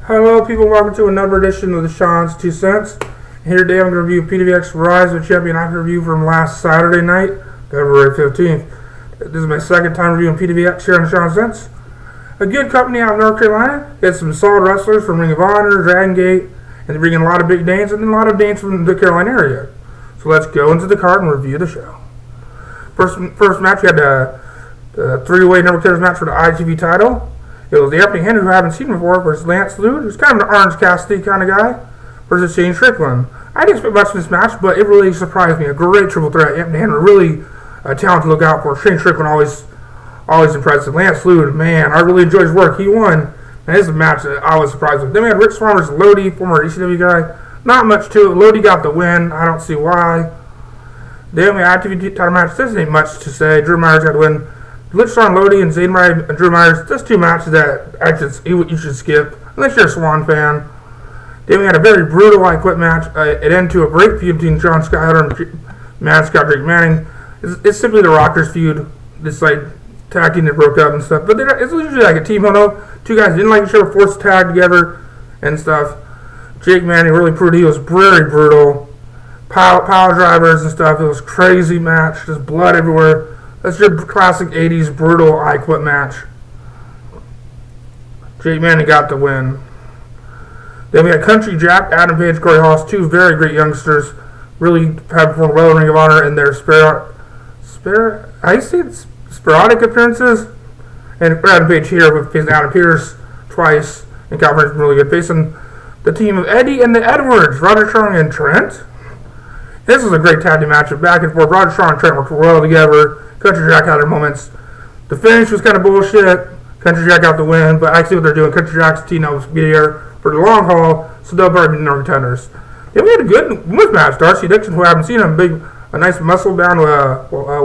Hello people, welcome to another edition of the Sean's 2 Cents. Here today I'm going to review PWX Rise of the Champion Icon review from last Saturday night, February 15th. This is my second time reviewing PWX here on the Sean's Cents. A good company out of North Carolina. It's some solid wrestlers from Ring of Honor, Dragon Gate, and they bring in a lot of big names and a lot of names from the Carolina area. So let's go into the card and review the show. First match, we had the three-way number contenders match for the ITV title. It was the Anthony Henry, who I haven't seen before, versus Lance Lude, who's kind of an Orange Cassidy kind of guy, versus Strickland. I didn't expect much in this match, but it really surprised me. A great triple threat. Anthony Henry, really talented to look out for. Strickland, always impressive. Lance Lude, man, I really enjoyed his work. He won. And this is a match that I was surprised with. Then we had Rick Swann versus Lodi, former ECW guy. Not much to it. Lodi got the win. I don't see why. Then we had ITV title match. This ain't much to say. Drew Myers got the win. Swann, Lodi, and Zane and Drew Myers, just two matches that you should skip, unless you're a Swann fan. Then we had a very brutal I Quit match. It ended to a great feud between Skyler and Cedric Manning. It's simply the Rockers feud. It's like tag team that broke up and stuff. But it's usually like a team huddle. Two guys didn't like each other, forced to tag together and stuff. Jake Manning really proved he was very brutal. Power drivers and stuff. It was a crazy match. Just blood everywhere. That's your classic 80s brutal I Quit match. Jake Manning got the win. Then we had Country Jack, Adam Page, Corey Hollis, two very great youngsters. Really have performed well in Ring of Honor in their sporadic appearances. And Adam Page here with facing Adam Pearce twice. And Calvin's really good. Facing the team of Eddie and the Edwards, Roderick and Trent. This was a great tag team match. Back and forth. Roderick and Trent worked well together. Country Jack had their moments. The finish was kind of bullshit. Country Jack got the win, but I see what they're doing. Country Jack's team will be here for the long haul, so they'll probably be the contenders. Then we had a good women's match. Darcy Dixon, who I haven't seen, a nice muscle-bound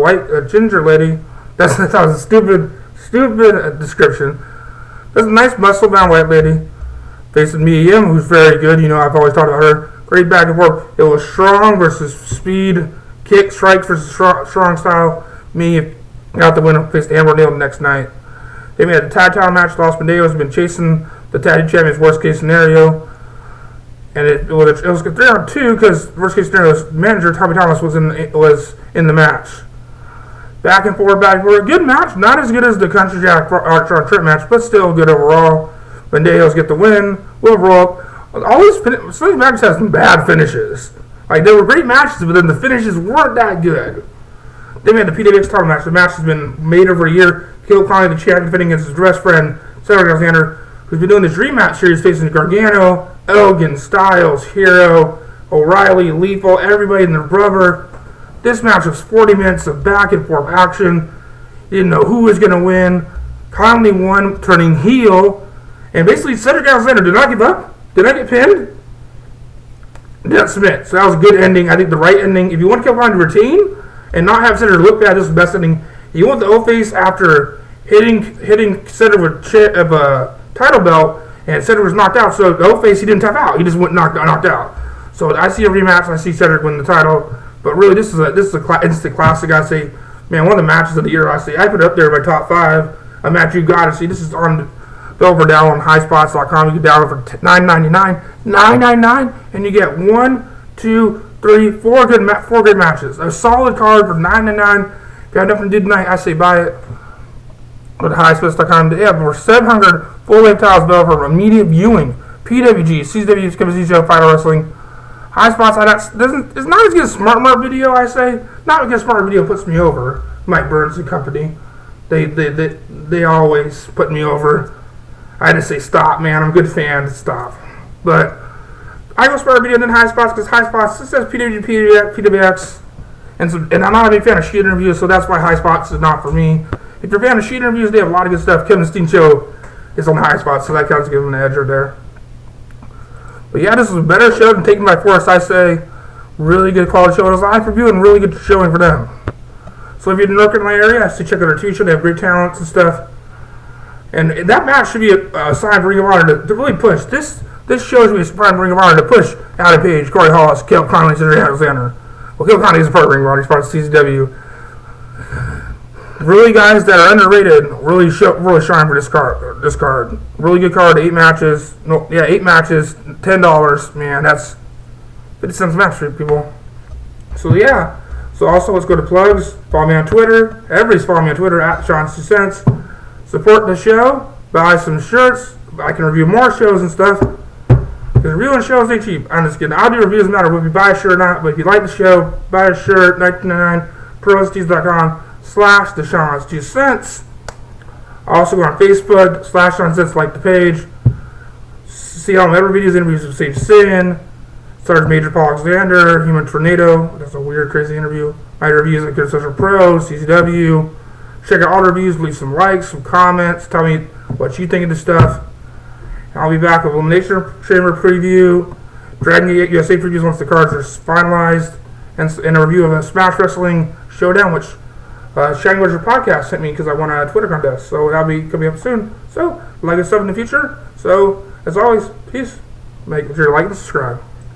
white ginger lady. That was a stupid description. That's a nice muscle-bound white lady facing Mia Yim, who's very good. You know, I've always talked about her. Great back and forth. It was strong versus speed, kick, strikes versus strong style. Me got the win, faced Amber Neal the next night. Then we had the tag title match. Los Dejos have been chasing the tag team champions worst case scenario. And it was 3-on-2 because worst case scenario manager Tommy Thomas was in the match. Back and forth. Good match. Not as good as the Country Jack Trent match, but still good overall. Dejos get the win. Overall, some of these matches have some bad finishes. Like, they were great matches, but then the finishes weren't that good. Then we had the PWX title match. The match has been made over a year. Konley, the champion, defending against his best friend, Cedric, who's been doing this Dream Match series, facing Gargano, Elgin, Styles, Hero, O'Reilly, Lethal, everybody and their brother. This match was 40 minutes of back and forth action. You didn't know who was going to win. Konley won, turning heel. And basically, Cedric Alexander did not give up. Did not get pinned. Did not submit. So that was a good ending. I think the right ending. If you want to keep on to retain and not have Cedric look bad, this is the best ending. You want the O-Face after hitting Cedric with a title belt, and Cedric was knocked out. So the O-Face, he didn't tap out. He just went knocked out. So I see a rematch. I see Cedric win the title. But really, this is a instant classic. I say, man, one of the matches of the year. I put it up there in my top 5. A match you got to see. This is on Belvedere on highspots.com. You can download for $9.99, and you get 1, 2, 3, 4 good matches. A solid card for $9.99. If you have nothing to do tonight, I say buy it. Go to highspots.com. They have over 700 full-length titles available for immediate viewing. PWG, CW, CZW, Final Wrestling. High Spots, it's not as good as Smart Mart Video, I say. Not because Smart Mart Video puts me over. Mike Burns and company. They always put me over. I just say stop, man. I'm a good fan. Stop. But I go Smart Video than High Spots because High Spots, it says PWX. And I'm not a big fan of sheet interviews, so that's why High Spots is not for me. If you're a fan of sheet interviews, they have a lot of good stuff. Kevin Steen Show is on High Spots, so that kind of gives them an edge right there. But yeah, this is a better show than Taken by Force, I say. Really good quality show. It was a live review and really good showing for them. So if you're in the North Carolina area, I say check out their TV show. They have great talents and stuff. And that match should be a sign for Ring of Honor to really push. This shows me a sign for Ring of Honor to push Adam Page, Corey Hollis, Caleb Konley, Cedric Alexander. Well, Caleb Konley is a part of Ring of Honor. He's part of CZW. really guys that are underrated really shine for this card. Really good card. 8 matches. 8 matches. $10. Man, that's 50 cents a match for people. So yeah. So also let's go to plugs. Follow me on Twitter. Everybody's following me on Twitter at Sean2Cents. Support the show. Buy some shirts. I can review more shows and stuff. Because reviewing shows ain't cheap. I'm just kidding. I'll do reviews no matter if you buy a shirt or not. But if you like the show, buy a shirt. $19.99. ProStees.com/TheSean2Cents. Also go on Facebook /Sean2Cents. Like the page. See all my other videos, interviews with Sage Sin, Sergeant Major Paul Alexander, Human Tornado. That's a weird, crazy interview. My reviews at Good Social Pro, CCW. Check out all the reviews. Leave some likes, some comments. Tell me what you think of the stuff. I'll be back with Elimination Chamber preview, Dragon Gate USA previews once the cards are finalized, and a review of a Smash Wrestling Showdown, which Shining Wizard Podcast sent me because I won a Twitter contest. So that'll be coming up soon. So, like and stuff in the future. So, as always, peace. Make sure to like and subscribe.